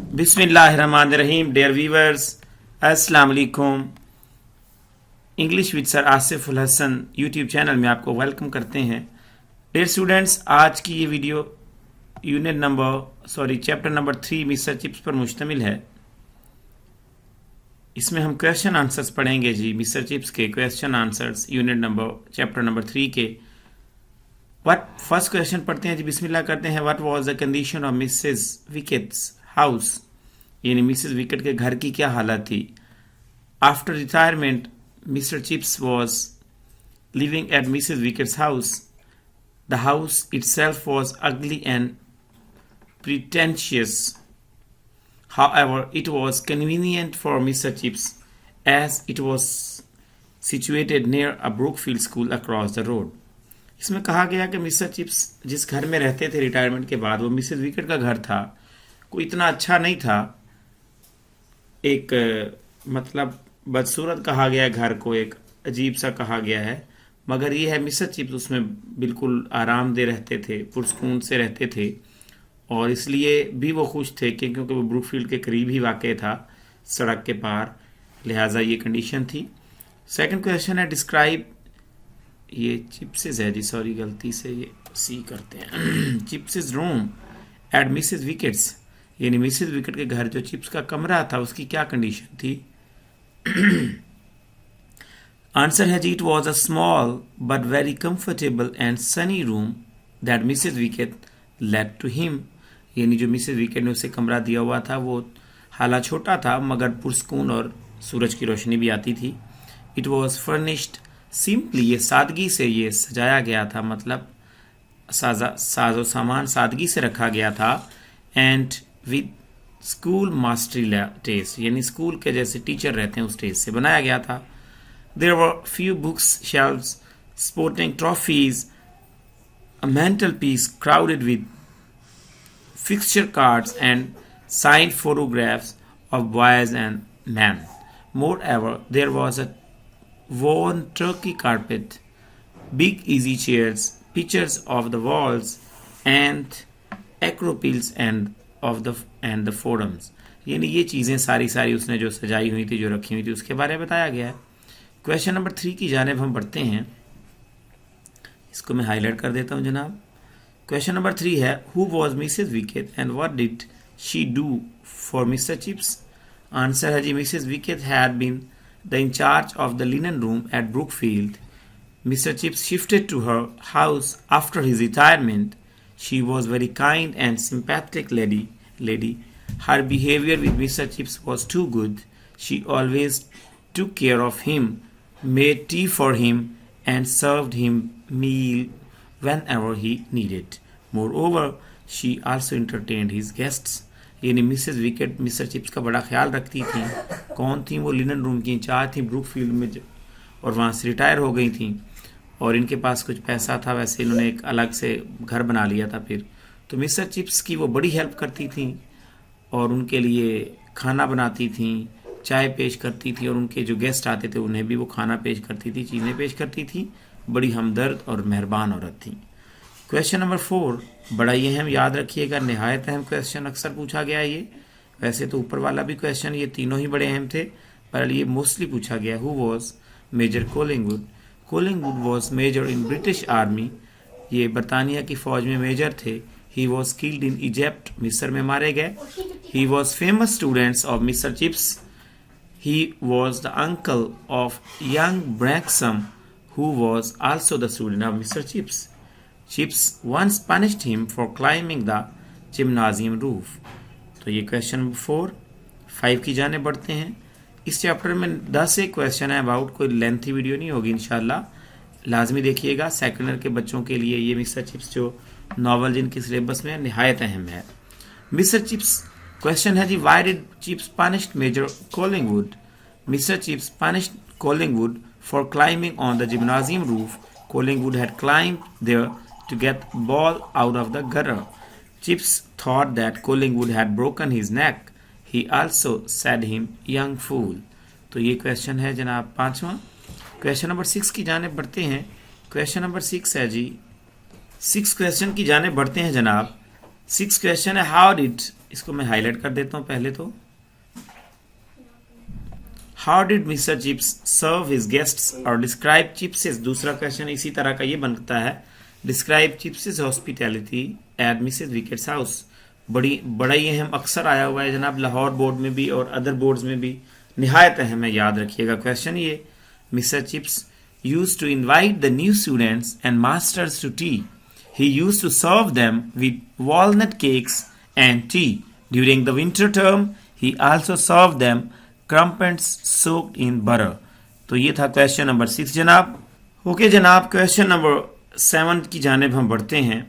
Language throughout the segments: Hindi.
बिस्मिल्लाहिर्रहमानिर्रहीम। डियर व्यूअर्स, अस्सलाम वालेकुम। English with sir Asif ul Hasan YouTube channel में आपको वेलकम करते हैं। डियर स्टूडेंट्स, आज की ये video chapter number 3 mister chips पर मुश्तमिल है। इसमें हम क्वेश्चन आंसर्स पढ़ेंगे जी, मिस्टर चिप्स के क्वेश्चन आंसर्स चैप्टर नंबर 3 के। फर्स्ट क्वेश्चन पढ़ते हैं जी, बिस्मिल्लाह करते हैं। What was the condition of Mrs wickets house, यानी मिसेस विकेट के घर की क्या हालत थी। After retirement Mr Chips was living at Mrs wickets house. The house itself was ugly and pretentious. However, it was convenient for Mr. Chips as it was situated near a Brookfield school across the road. इसमें कहा गया कि मिस्टर चिप्स जिस घर में रहते थे रिटायरमेंट के बाद, वो मिसेस विकेट का घर था। कोई इतना अच्छा नहीं था, एक मतलब बदसूरत कहा गया है घर को, एक अजीब सा कहा गया है। मगर ये है मिस्टर चिप्स उसमें बिल्कुल आरामदेह रहते थे, पुरसकून से रहते थे, और इसलिए भी वो खुश थे कि क्योंकि वो ब्रुकफील्ड के करीब ही वाक़ था, सड़क के पार, लिहाजा ये कंडीशन थी। सेकंड क्वेश्चन है, डिस्क्राइब, ये चिप्सेस है जी, सॉरी गलती से ये सी करते हैं। चिप्सेस रूम एट मिसेस विकेट्स, यानी मिसेस विकेट के घर जो चिप्स का कमरा था उसकी क्या कंडीशन थी। आंसर है जी, it was a small but very comfortable and sunny room that Mrs Wickett let to him, यानी जो मिसेस विकेट ने उसे कमरा दिया हुआ था वो हालांकि छोटा था मगर पुरस्कून और सूरज की रोशनी भी आती थी। इट वॉज फर्निश्ड सिंपली, ये सादगी से ये सजाया गया था, मतलब साजो सामान सादगी से रखा गया था। And with school mastery test, यानी स्कूल के जैसे टीचर रहते हैं उस टेस्ट से बनाया गया था। There were few books shelves sporting trophies, a mantel piece crowded with fixture cards and signed photographs of boys and men. Moreover, there was a worn turkey carpet, big easy chairs, pictures of the walls, and acropolis and the forums. यानी ये चीज़ें सारी उसने जो सजाई हुई थी, जो रखी हुई थी, उसके बारे में बताया गया है। क्वेश्चन नंबर 3 की जानिब हम बढ़ते हैं। इसको मैं हाईलाइट कर देता हूँ जनाब। क्वेश्चन नंबर 3 है, who was Mrs Wickett and what did she do for Mr Chips. Answer है जी, Mrs Wickett had been the incharge of the linen room at Brookfield. Mr Chips shifted to her house after his retirement. She was very kind and sympathetic lady. Her behavior with Mr. Chips was too good. She always took care of him, made tea for him, and served him meal whenever he needed. Moreover, she also entertained his guests. यानी मिसेस विकेट मिस्टर चिप्स का बड़ा ख्याल रखती थी। कौन थी वो? लिनन रूम की इंचार्ज थी ब्रुकफील्ड में, और वहाँ से रिटायर हो गई थी, और इनके पास कुछ पैसा था, वैसे इन्होंने एक अलग से घर बना लिया था फिर। तो मिस्टर चिप्स की वो बड़ी हेल्प करती थी, और उनके लिए खाना बनाती थी, चाय पेश करती थी, और उनके जो गेस्ट आते थे उन्हें भी वो खाना पेश करती थी, चीज़ें पेश करती थी। बड़ी हमदर्द और मेहरबान औरत थी। क्वेश्चन नंबर 4 बड़ा ही अहम, याद रखिएगा, निहायत अहम क्वेश्चन अक्सर पूछा गया है ये। वैसे तो ऊपर वाला भी क्वेश्चन, ये तीनों ही बड़े अहम थे, पर ये मोस्टली पूछा गया। Who was Major Collingwood. Collingwood was major in British army, ये बरतानिया की फौज में मेजर थे। He was killed in Egypt, मिस्र में मारे गए। He was famous students of Mr Chips. He was the uncle of young Branksome who was also the student of Mr. Chips. Chips once punished him for climbing the gymnasium roof. तो ये क्वेश्चन नंबर 4। 5 की जाने बढ़ते हैं। इस चैप्टर में 10 एक क्वेश्चन है अबाउट, कोई लेंथी वीडियो नहीं होगी इंशाल्लाह, लाजमी देखिएगा। सेकेंड ईयर के बच्चों के लिए ये मिस्टर चिप्स जो नॉवल जिनके सिलेबस में निहायत अहम है। मिस्टर चिप्स, क्वेश्चन है जी, why did Chips punished Major Collingwood. Mr Chips punished Collingwood for climbing on the gymnasium roof. Collingwood had climbed there to get the ball out of the gutter. Chips thought that Collingwood had broken his neck. He also said him young fool. तो ये क्वेश्चन है जनाब 5वां। क्वेश्चन नंबर 6 की जाने बढ़ते हैं। क्वेश्चन नंबर 6 है जी, 6 क्वेश्चन की जाने बढ़ते हैं जनाब। 6 क्वेश्चन है, हाउ डिड इसको मैं हाईलाइट कर देता हूं पहले तो। How did Mr Chips serve his guests और डिस्क्राइब चिप्स, दूसरा क्वेश्चन इसी तरह का ये बनता है। Describe Chips hospitality at Mrs Wickett's house. बड़ा ही अहम अक्सर आया हुआ है जनाब, लाहौर बोर्ड में भी और अदर बोर्ड्स में भी निहायत अहम है, याद रखिएगा क्वेश्चन ये। Mr chips used to invite the new students and masters to tea. He used to serve them with walnut cakes and tea. During the winter term, he also served them crumpets soaked in butter. तो ये था क्वेश्चन नंबर 6 जनाब। ओके जनाब, क्वेश्चन नंबर 7 की जानिब हम बढ़ते हैं।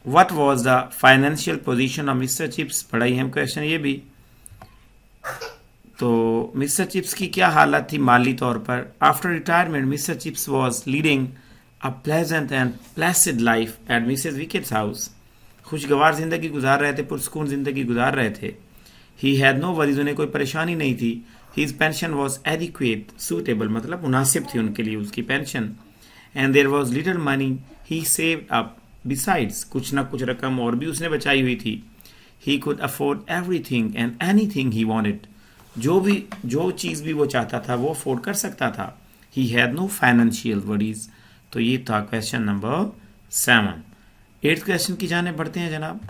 What was the financial position of Mr. Chips? बड़ा ही अहम क्वेश्चन ये भी। तो मिस्टर चिप्स की क्या हालत थी माली तौर पर। After retirement Mr Chips was leading a pleasant and placid life at Mrs Wickett's house. खुशगवार जिंदगी गुजार रहे थे, पुरसकून जिंदगी गुजार रहे थे। ही हैड नो वरीज, उन्हें कोई परेशानी नहीं थी। His pension was adequate suitable, मतलब मुनासिब थी उनके लिए उसकी पेंशन। And there was little money he saved up besides, कुछ ना कुछ रकम और भी उसने बचाई हुई थी। He could afford everything and anything he wanted, जो चीज़ भी वो चाहता था वो अफोर्ड कर सकता था। He had no financial worries. तो ये था क्वेश्चन नंबर 7। 8th क्वेश्चन की जाने बढ़ते हैं जनाब।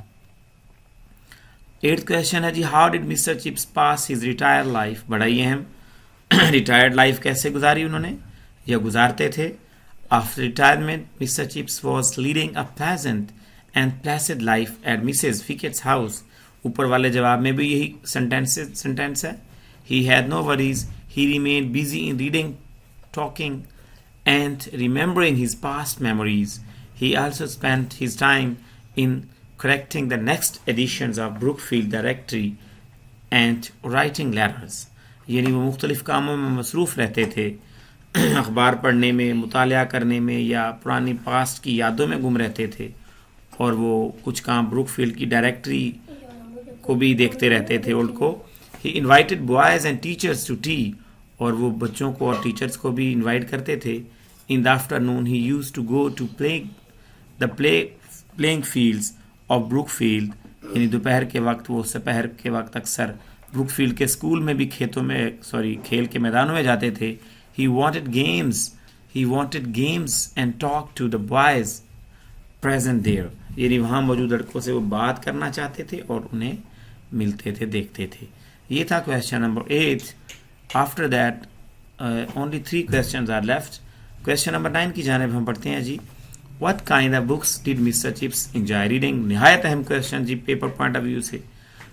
8th क्वेश्चन है जी, how did Mr Chips pass his retired life. बड़ा ही अहम, रिटायर्ड लाइफ कैसे गुजारी उन्होंने या गुजारते थे। After retirement Mr Chips was leading a pleasant and placid life at Mrs Wickett's house. ऊपर वाले जवाब में भी यही सेंटेंस है। He had no worries. He remained busy in reading, talking, and remembering his past memories. He also spent his time in correcting the next editions of Brookfield Directory and writing letters. यानी वो मुख्तलिफ कामों में मसरूफ़ रहते थे, अखबार पढ़ने में, मुतालिया करने में या पुरानी पास्ट की यादों में गुम रहते थे। और वो कुछ काम ब्रुकफील्ड की डायरेक्टरी को भी देखते रहते थे ओल्ड को। He invited boys and teachers to tea, और वो बच्चों को और टीचर्स को भी इनवाइट करते थे। In the afternoon he used to go to playing fields of Brookfield, यानी दोपहर के वक्त वो दोपहर के वक्त अक्सर ब्रुकफील्ड के स्कूल में भी खेल के मैदानों में जाते थे। He wanted games and talk to the boys present there, यानी वहाँ मौजूद लड़कों से वो बात करना चाहते थे और उन्हें मिलते थे, देखते थे। ये था question number 8। After that only 3 questions are left. Question number 9 की जानिब हम पढ़ते हैं जी। What kind of books did Mr Chips enjoy reading. निहायत अहम क्वेश्चन जी पेपर पॉइंट ऑफ व्यू से।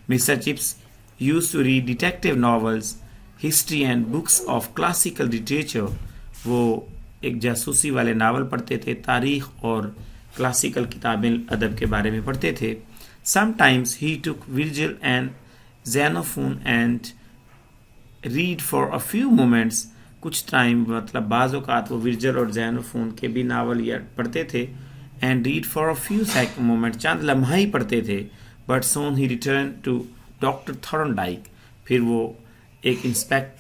Mr Chips used to read detective novels, history and books of classical literature. वो एक जासूसी वाले नावल पढ़ते थे, तारीख और क्लासिकल किताबें अदब के बारे में पढ़ते थे। Sometimes he took Virgil and Xenophon and read for a few moments। कुछ टाइम मतलब बाज़ औक़ात वो विर्जिल और ज़ेनोफोन के भी नावल या पढ़ते थे। and read for a few moments, चंद लम्हा ही पढ़ते थे। but soon he returned to Dr. Thorndike। फिर वो एक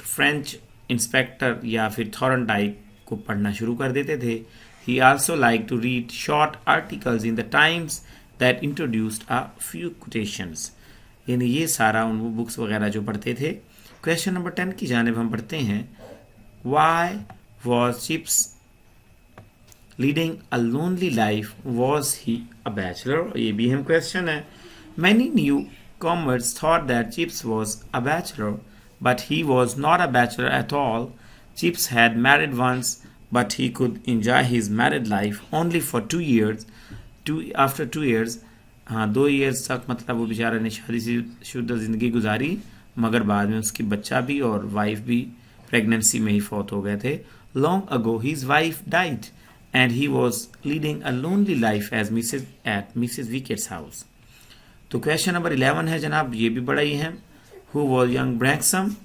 फ्रेंच इंस्पेक्टर या फिर थॉर्नडाइक को पढ़ना शुरू कर देते थे। he also liked to read short articles in the Times that introduced a few quotations। यानी ये सारा उन वो बुक्स वगैरह जो पढ़ते थे। क्वेश्चन नंबर 10 की जानिब हम पढ़ते हैं। Why was Chips leading a lonely life, was he a bachelor. ये भी हम क्वेश्चन है। Many newcomers thought that Chips was a bachelor, but he was not a bachelor at all. Chips had married once, but he could enjoy his married life only for 2 years। After 2 years, हाँ 2 years तक मतलब वो बेचारा ने शादी से शुद्ध ज़िंदगी गुजारी, मगर बाद में उसकी बच्चा भी और वाइफ भी प्रेगनेंसी में ही फौत हो गए थे। Long ago his wife died and he was leading a lonely life as Mrs Wickett's house. तो क्वेश्चन नंबर 11 है जनाब, ये भी बड़ा ही है। Who was young Branksome.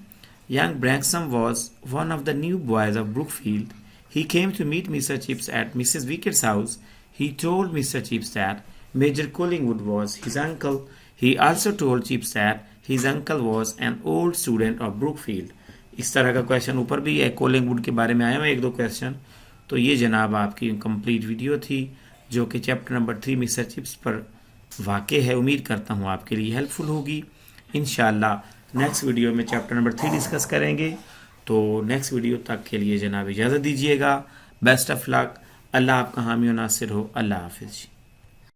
Young Branksome was one of the new boys of Brookfield. He came to meet Mr. Chips at Mrs. Wickett's house. He told Mr. Chips that Major Collingwood was his uncle. He also told Chips that his uncle was an old student of Brookfield. इस तरह का क्वेश्चन ऊपर भी है, कोलिंगवुड के बारे में आया हुआ 1-2 क्वेश्चन। तो ये जनाब आपकी कंप्लीट वीडियो थी जो कि चैप्टर नंबर 3 मिस्टर चिप्स पर वाक़े है। उम्मीद करता हूँ आपके लिए हेल्पफुल होगी। इंशाल्लाह नेक्स्ट वीडियो में चैप्टर नंबर 3 डिस्कस करेंगे। तो नेक्स्ट वीडियो तक के लिए जनाब इजाज़त दीजिएगा। Best of luck. अल्लाह आपका हामी और नासिर हो। अल्लाह हाफिज़।